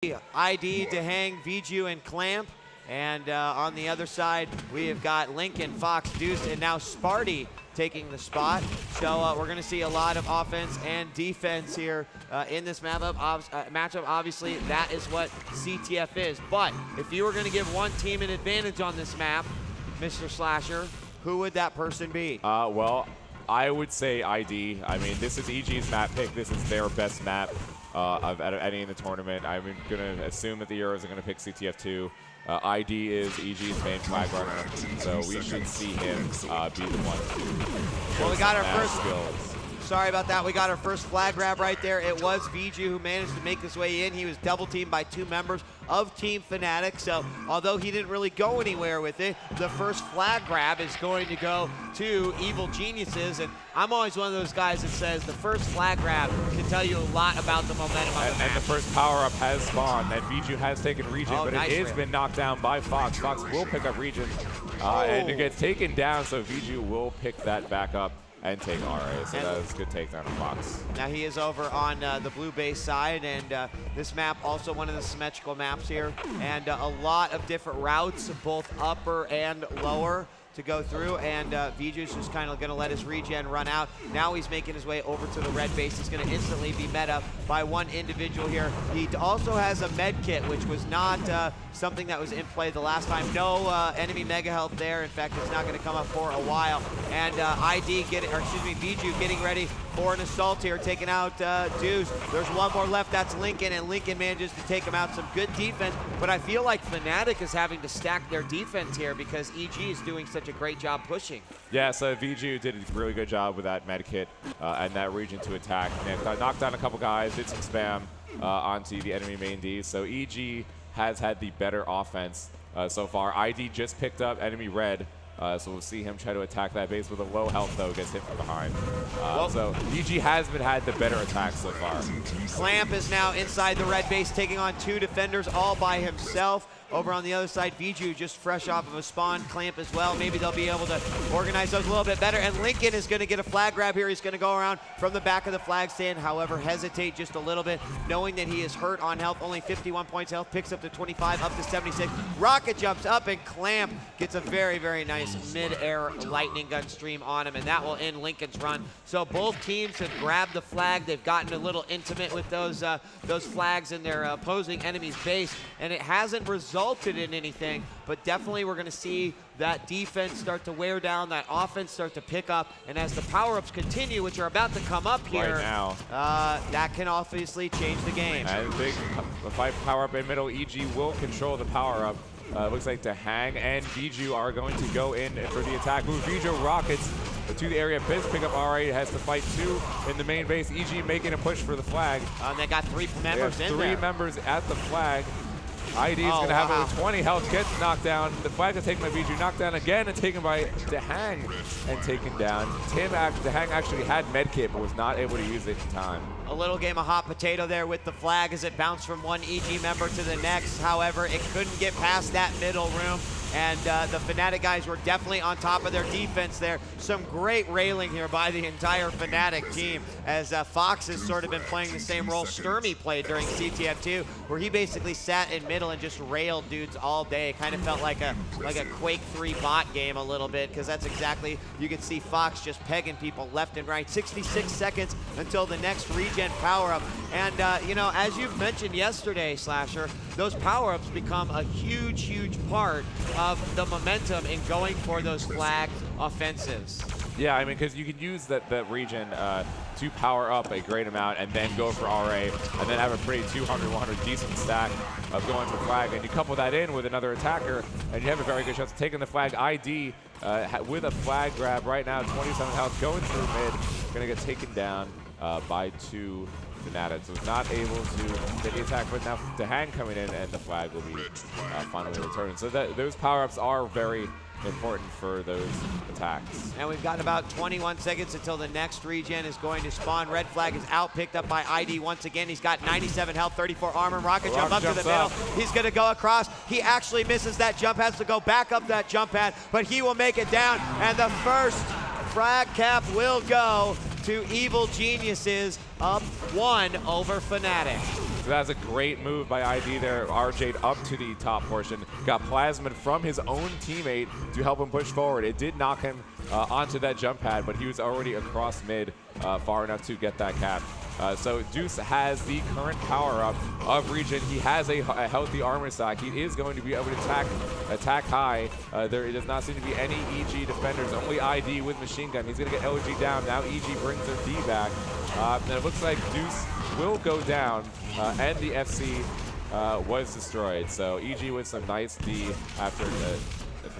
ID to hang Viju and Clamp. And on the other side, we have got Lincoln, Fox, Deuce, and now Sparty taking the spot. So we're going to see a lot of offense and defense here in this matchup. Obviously, that is what CTF is. But if you were going to give one team an advantage on this map, Mr. Slasher, who would that person be? Well, I would say ID. I mean, this is EG's map pick. This is their best map of any in the tournament. I'm going to assume that the Euros are going to pick CTF2. ID is EG's main flag runner, so we should see him be the one to well, we got our first skills. Sorry about that. We got our first flag grab right there. It was Viju who managed to make his way in. He was double teamed by two members of Team Fnatic. So although he didn't really go anywhere with it, the first flag grab is going to go to Evil Geniuses. And I'm always one of those guys that says the first flag grab can tell you a lot about the momentum of the match. And the first power-up has spawned, and Viju has taken Region, but nice it has been knocked down by Fox. Fox will pick up Region, and it gets taken down, so Viju will pick that back up and take RA, so that was a good takedown of Fox. Now he is over on the blue base side, and this map also one of the symmetrical maps here, and a lot of different routes, both upper and lower, to go through, and Viju's just kind of going to let his regen run out. Now he's making his way over to the red base. He's going to instantly be met up by one individual here. He also has a med kit, which was not something that was in play the last time. No enemy mega health there. In fact, it's not going to come up for a while. And Viju getting ready for an assault here, taking out Deuce. There's one more left, that's Lincoln, and Lincoln manages to take him out. Some good defense, but I feel like Fnatic is having to stack their defense here because EG is doing such a great job pushing. Yeah, so Viju did a really good job with that med kit and that region to attack. And knocked down a couple guys, did some spam onto the enemy main D. So EG has had the better offense so far. ID just picked up enemy red. So we'll see him try to attack that base with a low health, though, gets hit from behind. So EG has had the better attack so far. Clamp is now inside the red base, taking on two defenders all by himself. Over on the other side, Viju just fresh off of a spawn. Clamp as well. Maybe they'll be able to organize those a little bit better. And Lincoln is going to get a flag grab here. He's going to go around from the back of the flag stand, however, hesitate just a little bit, knowing that he is hurt on health. Only 51 points health, picks up to 25, up to 76. Rocket jumps up, and Clamp gets a very, very nice mid-air lightning gun stream on him, and that will end Lincoln's run. So both teams have grabbed the flag. They've gotten a little intimate with those flags in their opposing enemy's base, and it hasn't resulted in anything, but definitely we're going to see that defense start to wear down, that offense start to pick up, and as the power-ups continue, which are about to come up here, right now, that can obviously change the game. And big fight power-up in middle, EG will control the power-up. Looks like Dehang and Viju are going to go in for the attack move. Viju rockets to the area, pick up RA, has to fight two in the main base. EG making a push for the flag. And they got three members in there. Three members at the flag. ID is going to have over 20 health, gets knocked down. The flag is taken by Viju, knocked down again and taken by Dehang and taken down. Dehang actually had medkit but was not able to use it in time. A little game of hot potato there with the flag as it bounced from one EG member to the next. However, it couldn't get past that middle room. And the Fnatic guys were definitely on top of their defense there. Some great railing here by the entire Fnatic team as Fox has sort of been playing the same role Sturmy played during CTF2, where he basically sat in middle and just railed dudes all day. Kind of felt like a Quake 3 bot game a little bit, because that's exactly, you can see Fox just pegging people left and right. 66 seconds until the next regen power-up. And, you know, as you've mentioned yesterday, Slasher, those power-ups become a huge, huge part of the momentum in going for those flag offensives. Yeah, I mean, because you can use that region to power up a great amount and then go for RA and then have a pretty 200-100 decent stack of going for flag. And you couple that in with another attacker and you have a very good chance of taking the flag. ID with a flag grab right now, 27 health, going through mid, going to get taken down by two Fnatic. So it's not able to get the attack, but now Dehang coming in and the flag will be finally returned. So those power-ups are very important for those attacks. And we've got about 21 seconds until the next regen is going to spawn. Red flag is out, picked up by ID once again. He's got 97 health, 34 armor. Rocket jump up to the middle. He's going to go across. He actually misses that jump, has to go back up that jump pad, but he will make it down. And the first frag cap will go to Evil Geniuses, up 1 over Fnatic. So that's a great move by ID there. RJ up to the top portion. Got plasmid from his own teammate to help him push forward. It did knock him onto that jump pad, but he was already across mid far enough to get that cap. So Deuce has the current power-up of Regen. He has a healthy armor stack. He is going to be able to attack high. There does not seem to be any EG defenders, only ID with machine gun. He's going to get LG down. Now EG brings their D back. And it looks like Deuce will go down, and the FC was destroyed. So EG with some nice D after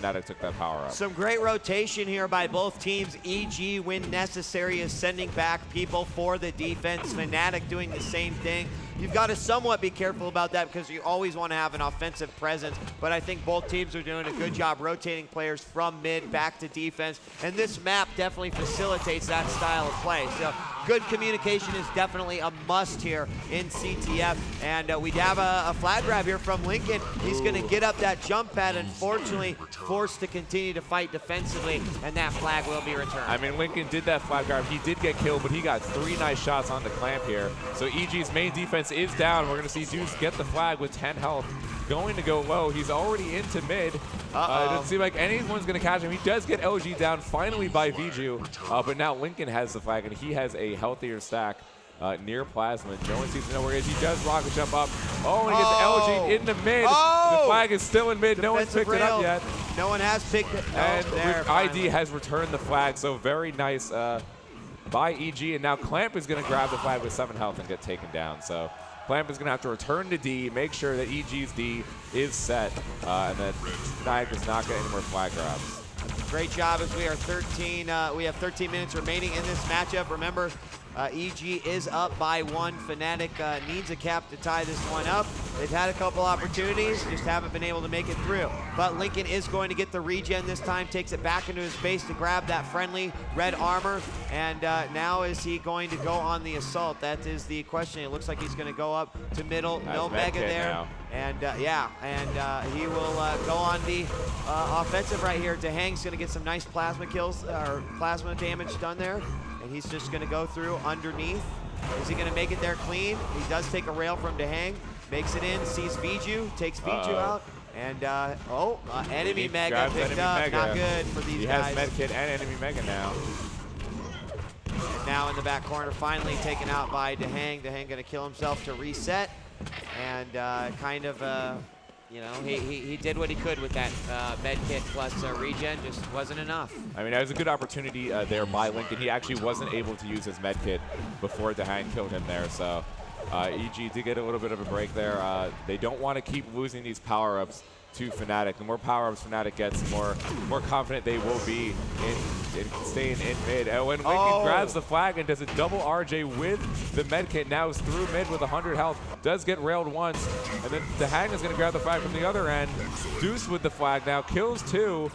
Fnatic took that power up. Some great rotation here by both teams. EG, when necessary, is sending back people for the defense. Fnatic doing the same thing. You've got to somewhat be careful about that because you always want to have an offensive presence, but I think both teams are doing a good job rotating players from mid back to defense, and this map definitely facilitates that style of play. So good communication is definitely a must here in CTF, and we have a flag grab here from Lincoln. He's going to get up that jump pad, unfortunately forced to continue to fight defensively, and that flag will be returned. I mean, Lincoln did that flag grab. He did get killed, but he got 3 nice shots on the clamp here. So EG's main defense is down. We're going to see Deuce get the flag with 10 health. Going to go low. He's already into mid. It doesn't seem like anyone's going to catch him. He does get LG down finally by Viju, but now Lincoln has the flag, and he has a healthier stack near Plasma. No one seems to know where he is. He does rocket jump up. Oh, and he gets LG in the mid. The flag is still in mid. No one's picked it up yet. No one has picked it. And ID has returned the flag, so very nice by EG, and now Clamp is going to grab the flag with 7 health and get taken down. So Clamp is going to have to return to D, make sure that EG's D is set, and then Fnatic does not get any more flag grabs. Great job as we are 13. We have 13 minutes remaining in this matchup. Remember, EG is up by 1. Fnatic needs a cap to tie this one up. They've had a couple opportunities, just haven't been able to make it through. But Lincoln is going to get the regen this time, takes it back into his base to grab that friendly red armor. And now is he going to go on the assault? That is the question. It looks like he's going to go up to middle. No Mega there. Now. And he will go on the offensive right here. DeHang's going to get some nice plasma kills, or plasma damage done there. And he's just going to go through underneath. Is he going to make it there clean? He does take a rail from DeHang, makes it in, sees Viju, takes Viju out. And, enemy Mega picked up. Not good for these guys. He has Medkit and enemy Mega now. And now in the back corner, finally taken out by DeHang. DeHang going to kill himself to reset. And you know, he did what he could with that med kit plus regen, just wasn't enough. I mean, that was a good opportunity there by Lincoln. He actually wasn't able to use his med kit before DeHang killed him there, so EG did get a little bit of a break there. They don't want to keep losing these power-ups to Fnatic. The more power-ups Fnatic gets, the more confident they will be in staying in mid. And when Lincoln grabs the flag and does a double RJ with the medkit, now is through mid with 100 health, does get railed once, and then DeHang is going to grab the flag from the other end. Deuce with the flag now, kills 2.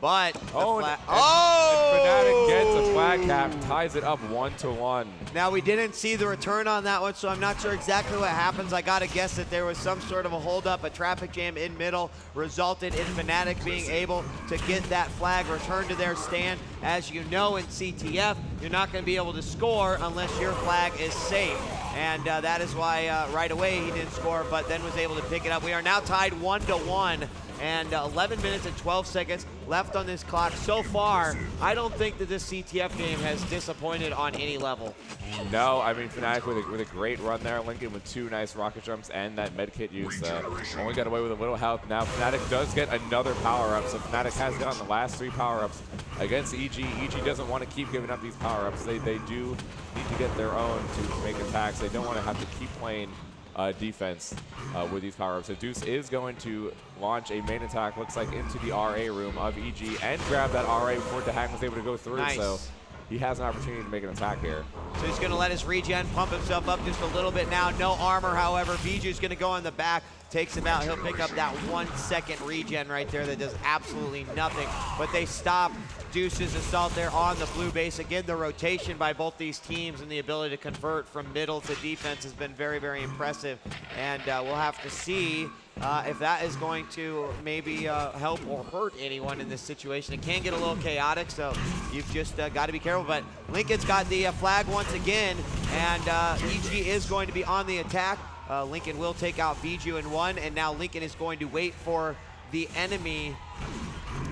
But and Fnatic gets a flag cap, ties it up 1-1. Now we didn't see the return on that one, so I'm not sure exactly what happens. I gotta guess that there was some sort of a holdup, a traffic jam in middle, resulted in Fnatic being able to get that flag returned to their stand. As you know, in CTF, you're not gonna be able to score unless your flag is safe. And that is why right away he didn't score, but then was able to pick it up. We are now tied 1-1. And 11 minutes and 12 seconds left on this clock. So far, I don't think that this CTF game has disappointed on any level. No, I mean, Fnatic with a great run there. Lincoln with 2 nice rocket jumps and that medkit use. Only got away with a little health. Now Fnatic does get another power-up, so Fnatic has gotten the last 3 power-ups against EG. EG doesn't want to keep giving up these power-ups. They do need to get their own to make attacks. They don't want to have to keep playing defense with these power-ups. So Deuce is going to launch a main attack, looks like into the RA room of EG, and grab that RA before DeHang was able to go through. Nice. So he has an opportunity to make an attack here. So he's going to let his regen pump himself up just a little bit now. No armor, however. Viju's going to go in the back, takes him out. He'll pick up that 1-second regen right there that does absolutely nothing. But they stop Deuce's assault there on the blue base. Again, the rotation by both these teams and the ability to convert from middle to defense has been very, very impressive. And we'll have to see if that is going to maybe help or hurt anyone in this situation. It can get a little chaotic, so you've just got to be careful. But Lincoln's got the flag once again, and EG is going to be on the attack. Lincoln will take out Viju in one, and now Lincoln is going to wait for the enemy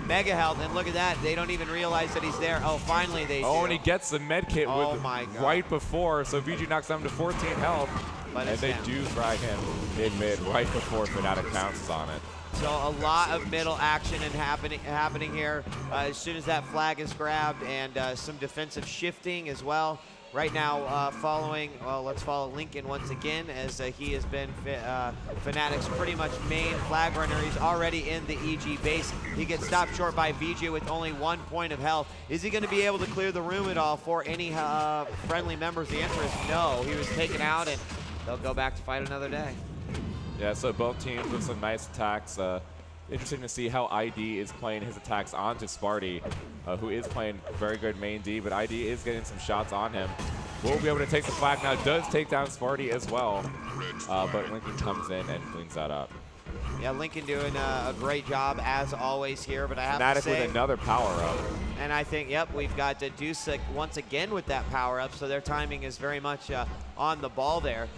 Mega Health, and look at that, they don't even realize that he's there. Oh, finally they do. Oh, and he gets the med kit with right before, so Viju knocks down to 14 health. But and they do frag him in mid right before Fnatic pounces on it. So a lot of middle action and happening here as soon as that flag is grabbed, and some defensive shifting as well. Right now, let's follow Lincoln once again, as he has been Fnatic's pretty much main flag runner. He's already in the EG base. He gets stopped short by Viju with only 1 point of health. Is he going to be able to clear the room at all for any friendly members? The answer is no. He was taken out, and they'll go back to fight another day. Yeah, so both teams with some nice attacks. Interesting to see how ID is playing his attacks onto Sparty, who is playing very good main D, but ID is getting some shots on him. Will be able to take the flag now, does take down Sparty as well, but Lincoln comes in and cleans that up. Yeah, Lincoln doing a great job as always here, but I have to say, with another power-up. And I think, yep, we've got Deuce once again with that power-up, so their timing is very much on the ball there.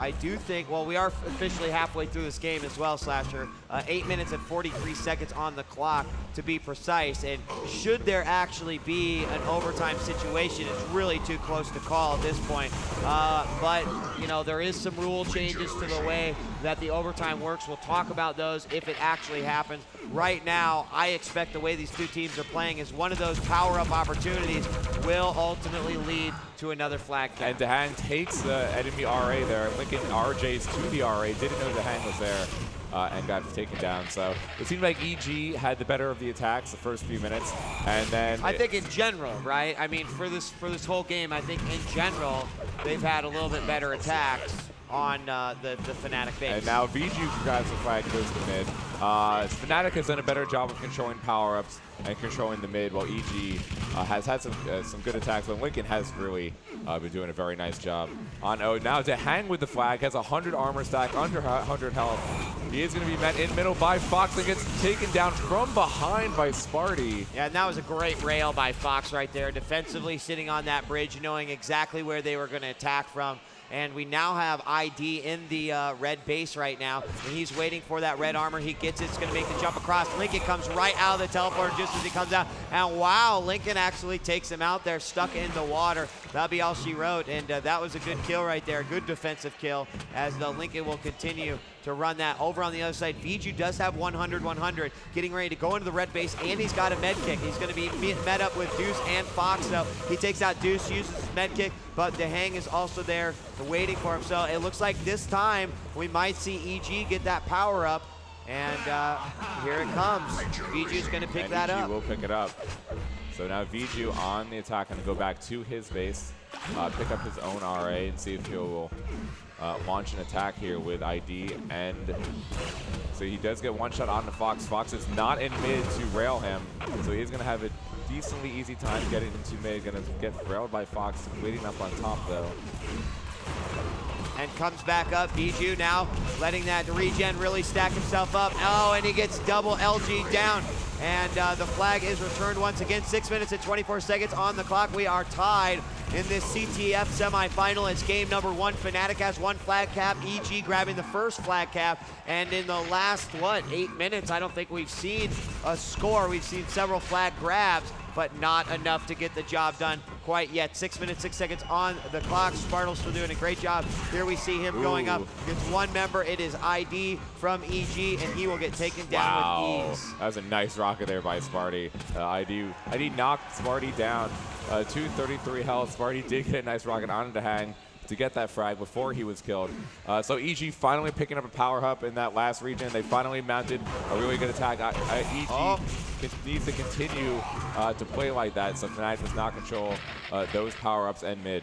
I do think, well, we are officially halfway through this game as well, Slasher. 8 minutes and 43 seconds on the clock, to be precise. And should there actually be an overtime situation, it's really too close to call at this point. But, you know, there is some rule changes to the way that the overtime works. We'll talk about those if it actually happens. Right now, I expect the way these two teams are playing is one of those power-up opportunities will ultimately lead to another flag cap. And djHang takes the enemy RA there. Lincoln RJs to the RA, didn't know djHang was there, and got taken down. So it seemed like EG had the better of the attacks the first few minutes, and then I think in general, right? I mean, for this whole game, I think in general they've had a little bit better attacks on the Fnatic base. And now Viju grabs the flag, goes to mid. Fnatic has done a better job of controlling power-ups and controlling the mid, while EG has had some good attacks, but Lincoln has really been doing a very nice job. Now djHang with the flag, has 100 armor stack, under 100 health. He is going to be met in middle by Fox and gets taken down from behind by Sparty. Yeah, and that was a great rail by Fox right there, defensively sitting on that bridge, knowing exactly where they were going to attack from. And we now have ID in the red base right now, and he's waiting for that red armor. He gets it, it's gonna make the jump across. Lincoln comes right out of the teleport just as he comes out, and wow, Lincoln actually takes him out there, stuck in the water. That'll be all she wrote, and that was a good kill right there, good defensive kill, as Lincoln will continue to run that over on the other side. Viju does have 100-100, getting ready to go into the red base, and he's got a med kick. He's going to be met up with Deuce and Fox, so he takes out Deuce, uses his med kick, but djHang is also there waiting for him. So it looks like this time we might see EG get that power up, and here it comes. Viju's going to pick that up. EG will pick it up. So now Viju on the attack, going to go back to his base, pick up his own RA, and see if he will launch an attack here with ID. And so he does get one shot on the Fox. Fox is not in mid to rail him, so he's going to have a decently easy time getting into mid. Going to get railed by Fox, waiting up on top though. And comes back up. Viju now letting that regen really stack himself up. Oh, and he gets double LG down. And the flag is returned once again. 6 minutes and 24 seconds on the clock. We are tied in this CTF semifinal. It's game number 1. Fnatic has 1 flag cap. EG grabbing the first flag cap. And in the last, 8 minutes, I don't think we've seen a score. We've seen several flag grabs, but not enough to get the job done quite yet. 6 minutes, 6 seconds on the clock. Spartle's still doing a great job. Here we see him going up. Gets one member. It is ID from EG, and he will get taken down with ease. That was a nice rocket there by Sparty. ID knocked Sparty down. 233 health. Sparty did get a nice rocket on djHang to get that frag before he was killed. So EG finally picking up a power up in that last region. They finally mounted a really good attack. EG needs to continue to play like that, so Fnatic does not control those power-ups and mid.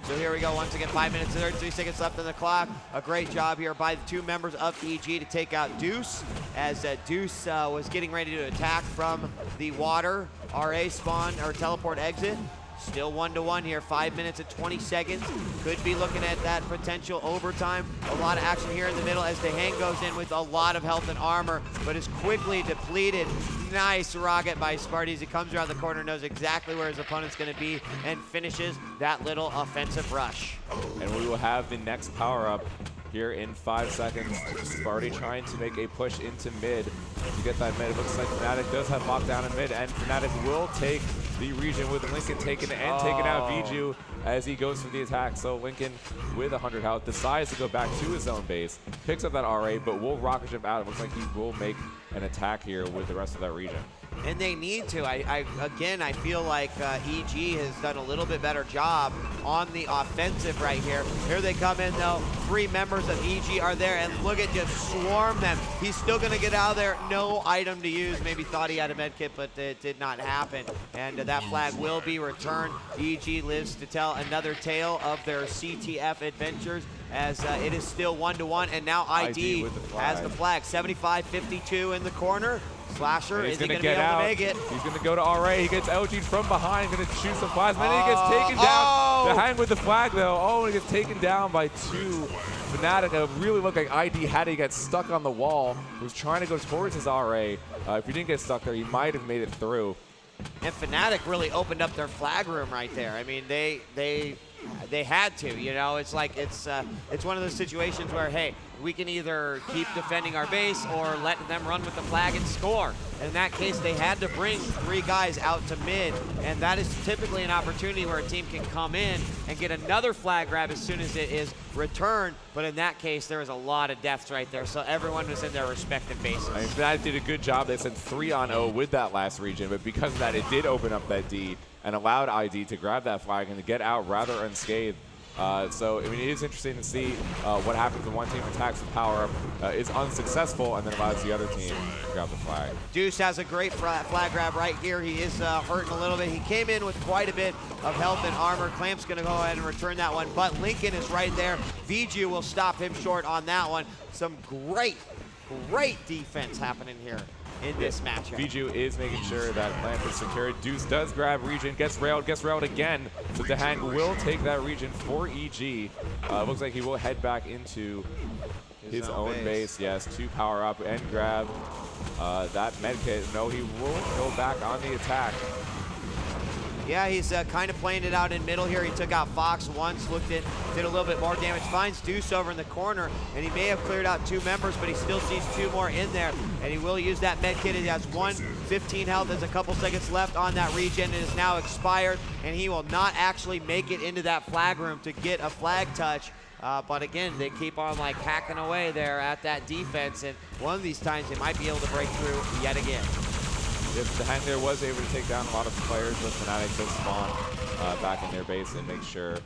So here we go once again, 5 minutes and 33 seconds left on the clock. A great job here by the 2 members of EG to take out Deuce, as Deuce was getting ready to attack from the water RA spawn or teleport exit. Still 1-1 here, 5 minutes and 20 seconds. Could be looking at that potential overtime. A lot of action here in the middle as djWheat goes in with a lot of health and armor, but is quickly depleted. Nice rocket by Sparties. He comes around the corner, knows exactly where his opponent's going to be, and finishes that little offensive rush. And we will have the next power-up here in 5 seconds. Sparty trying to make a push into mid to get that mid. It looks like Fnatic does have lockdown in mid, and Fnatic will take the region with Lincoln taking out vjWheat as he goes for the attack. So Lincoln with 100 health decides to go back to his own base, picks up that RA, but will rocket ship out. It looks like he will make an attack here with the rest of that region. And they need to. Again, I feel like EG has done a little bit better job on the offensive right here. Here they come in, though. 3 members of EG are there, and look at just swarm them. He's still going to get out of there. No item to use. Maybe thought he had a med kit, but it did not happen. And that flag will be returned. EG lives to tell another tale of their CTF adventures, as it is still 1-1, and now ID has the flag. 75-52 in the corner. Slasher, is he going to be able to make it? He's going to go to RA. He gets LG'd from behind, going to shoot some plasma, and then he gets taken down. djWheat with the flag, though. Oh, and he gets taken down by 2. Fnatic, it really looked like ID had to get stuck on the wall. He was trying to go towards his RA. If he didn't get stuck there, he might have made it through. And Fnatic really opened up their flag room right there. I mean, they had to, you know. It's like it's one of those situations where, hey, we can either keep defending our base or let them run with the flag and score. And in that case, they had to bring 3 guys out to mid, and that is typically an opportunity where a team can come in and get another flag grab as soon as it is returned. But in that case, there was a lot of deaths right there, so everyone was in their respective bases. I mean, Fnatic did a good job. They sent 3-on-0 with that last region, but because of that, it did open up that D and allowed ID to grab that flag and to get out rather unscathed. So, I mean, it is interesting to see what happens when one team attacks the power-up, is unsuccessful, and then allows the other team to grab the flag. Deuce has a great flag grab right here. He is hurting a little bit. He came in with quite a bit of health and armor. Clamp's going to go ahead and return that one, but Lincoln is right there. vjWheat will stop him short on that one. Some great defense happening here in this matchup. vjWheat is making sure that Clamp is secured. Deuce does grab region, gets railed again. So djWheat will take that region for EG. Looks like he will head back into his own base. Yes, to power up and grab that medkit. No, he will go back on the attack. Yeah, he's kind of playing it out in middle here. He took out Fox once, did a little bit more damage. Finds Deuce over in the corner, and he may have cleared out 2 members, but he still sees 2 more in there. And he will use that med kit. He has 15 health. There's a couple seconds left on that regen. It is now expired, and he will not actually make it into that flag room to get a flag touch. But again, they keep on like hacking away there at that defense, and one of these times they might be able to break through yet again. Yes, djWheat there was able to take down a lot of players, but Fnatic does spawn back in their base and make sure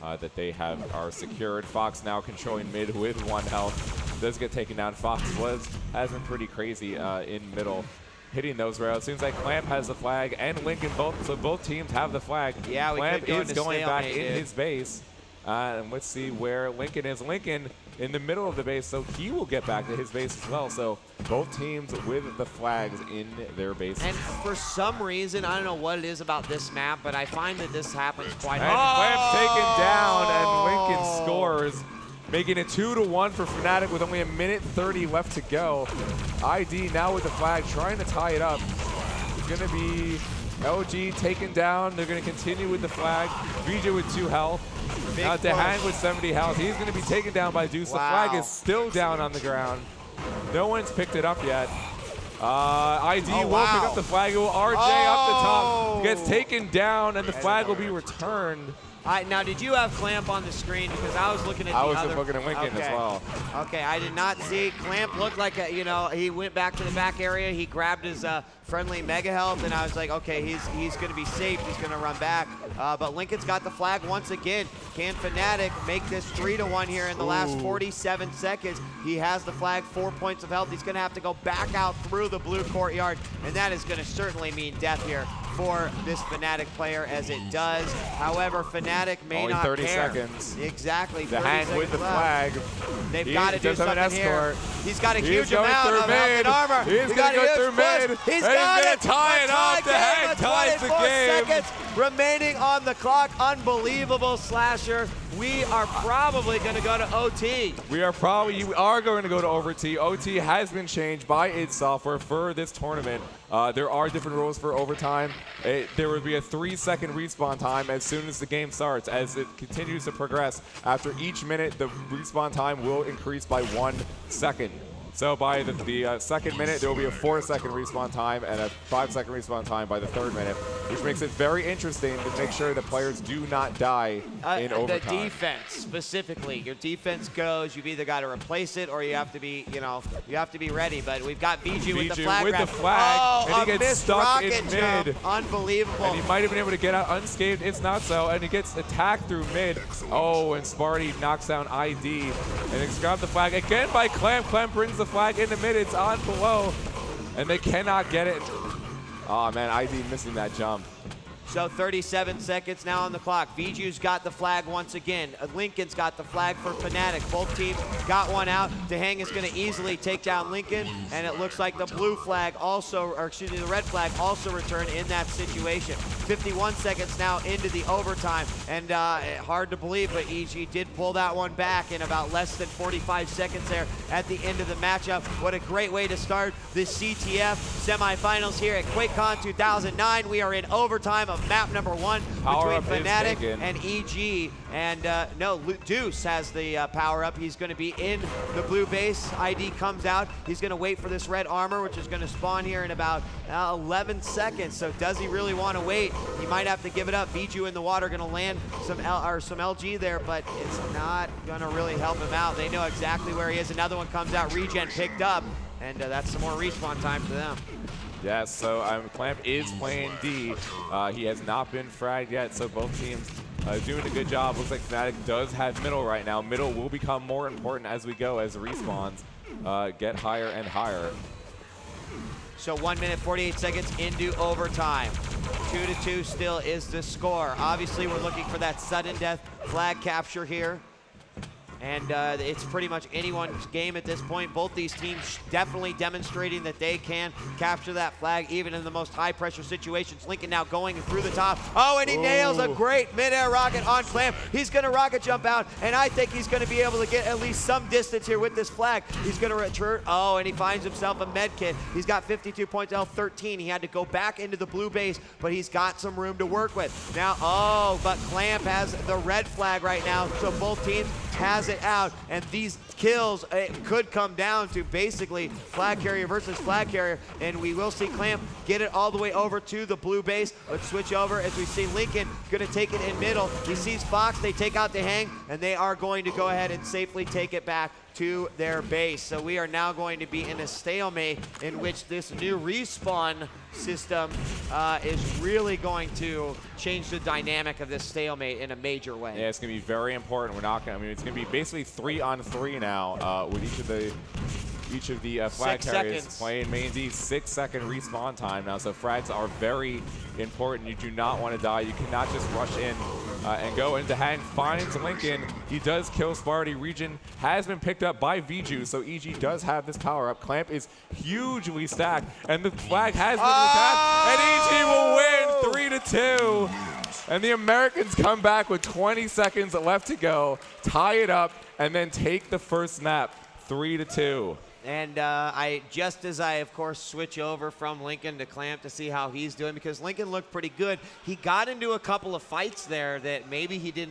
that they are secured. Fox now controlling mid with 1 health. Does get taken down. Fox has been pretty crazy in middle, hitting those rails. Seems like Clamp has the flag and Lincoln both, so both teams have the flag. Yeah, Clamp is going back in his base. And let's see where Lincoln is. Lincoln in the middle of the base, so he will get back to his base as well. So both teams with the flags in their bases. And for some reason, I don't know what it is about this map, but I find that this happens quite often. Clamp's taken down, and Lincoln scores, making it 2-1 for Fnatic with only 1:30 left to go. ID now with the flag, trying to tie it up. It's going to be LG taken down. They're going to continue with the flag. vjWheat with 2 health. Now djWheat with 70 health. He's going to be taken down by Deuce. Wow. The flag is still down on the ground. No one's picked it up yet. ID will pick up the flag. RJ up the top. Gets taken down, and the flag will be returned. Now, did you have Clamp on the screen? Because I was looking at the other. I was looking at Lincoln as well. Okay, I did not see. Clamp looked like, he went back to the back area. He grabbed his friendly Mega Health, and I was like, okay, he's going to be safe. He's going to run back. But Lincoln's got the flag once again. Can Fnatic make this 3-1 here in the last 47 seconds? He has the flag, 4 points of health. He's going to have to go back out through the blue courtyard, and that is going to certainly mean death here for this Fnatic player as it does. However, Fnatic may Only not 30 care. seconds. Exactly. The hand with the flag. They've got to do something here. He's got a huge going amount through of health and armor. He's going to go through mid. He's and got he's going it. to tie it up. The hand ties the 24 game. seconds remaining on the clock. Unbelievable slasher. We are probably going to go to OT. We are going to go to OT. OT has been changed by id Software for this tournament. There are different rules for overtime. There would be a 3-second respawn time as soon as the game starts. As it continues to progress, after each minute, the respawn time will increase by 1 second. So by the second minute, there will be a 4-second respawn time and a 5-second respawn time by the third minute, which makes it very interesting to make sure that players do not die in overtime. The defense specifically, your defense goes. You've either got to replace it or you have to be, you have to be ready. But we've got VG with the flag. And he gets stuck in mid. Jump. Unbelievable. And he might have been able to get out unscathed. It's not so. And he gets attacked through mid. Oh, and Sparty knocks down ID. And it's grabbed the flag again by Clamp. Clamp brings the flag into mid. It's on below. And they cannot get it. Oh, man, ID missing that jump. So 37 seconds now on the clock. Viju's got the flag once again. Lincoln's got the flag for Fnatic. Both teams got one out. DeHang is going to easily take down Lincoln, and it looks like the blue flag also, or excuse me, the red flag also returned in that situation. 51 seconds now into the overtime, and hard to believe, but EG did pull that one back in about less than 45 seconds there at the end of the matchup. What a great way to start the CTF semifinals here at QuakeCon 2009. We are in overtime of map number 1 between Fnatic and EG. And no, Deuce has the power up. He's going to be in the blue base. ID comes out. He's going to wait for this red armor, which is going to spawn here in about 11 seconds. So does he really want to wait? He might have to give it up. Viju in the water going to land some LG there, but it's not going to really help him out. They know exactly where he is. Another one comes out. Regen picked up, and that's some more respawn time for them. Yes, so Clamp is playing D. He has not been fragged yet, so both teams doing a good job. Looks like Fnatic does have middle right now. Middle will become more important as we go, as the respawns get higher and higher. So 1 minute, 48 seconds into overtime. 2-2 still is the score. Obviously, we're looking for that sudden death flag capture here. And it's pretty much anyone's game at this point. Both these teams definitely demonstrating that they can capture that flag even in the most high-pressure situations. Lincoln now going through the top. Oh, and he nails a great mid-air rocket on Clamp. He's going to rocket jump out, and I think he's going to be able to get at least some distance here with this flag. He's going to return. Oh, and he finds himself a med kit. He's got 52 points, L13. He had to go back into the blue base, but he's got some room to work with. Now, oh, but Clamp has the red flag right now, so both teams has it out, and these kills, it could come down to basically flag carrier versus flag carrier, and we will see Clamp get it all the way over to the blue base. Let's switch over as we see Lincoln gonna take it in middle. He sees Fox, they take out DeHang, and they are going to go ahead and safely take it back to their base. So we are now going to be in a stalemate in which this new respawn system is really going to change the dynamic of this stalemate in a major way. Yeah, it's going to be very important. We're not going to, it's going to be basically 3-on-3 now with each of the flag carriers playing main D. 6-second respawn time now, so frags are very important. You do not want to die. You cannot just rush in and go into DeHang. Finds Lincoln. He does kill Sparty. Regen has been picked up by Viju, so EG does have this power up. Clamp is hugely stacked, and the flag has been returned, and EG will win 3-2. And the Americans come back with 20 seconds left to go, tie it up, and then take the first map 3-2. And just as I, of course, switch over from Lincoln to Clamp to see how he's doing, because Lincoln looked pretty good. He got into a couple of fights there that maybe he didn't